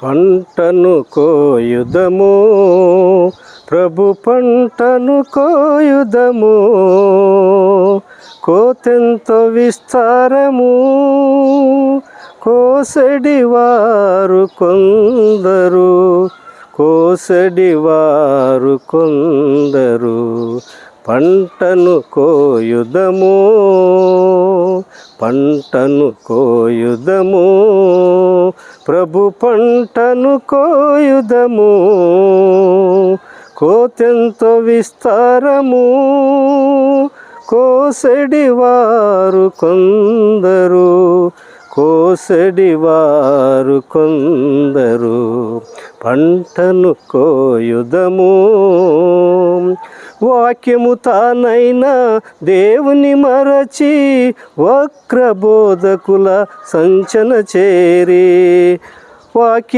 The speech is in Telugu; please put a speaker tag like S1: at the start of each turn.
S1: పంటను కోయుదము, ప్రభు పంటను కోయుదము. కోతెంతో విస్తారము, కోసెడివారు కొందరు, కోసెడివారు కొందరు. పంటను కోయుదము, పంటను కోయుదము, ప్రభు పంటను కోయుదము. కోతెంతో విస్తారము, కోసెడివారు కొందరు, కోసెడివారు కొందరు. పంటను కోయుదము. వాక్యము తానైనా దేవుని మరచి, వక్ర బోధకుల సంచన చేరి, వాక్య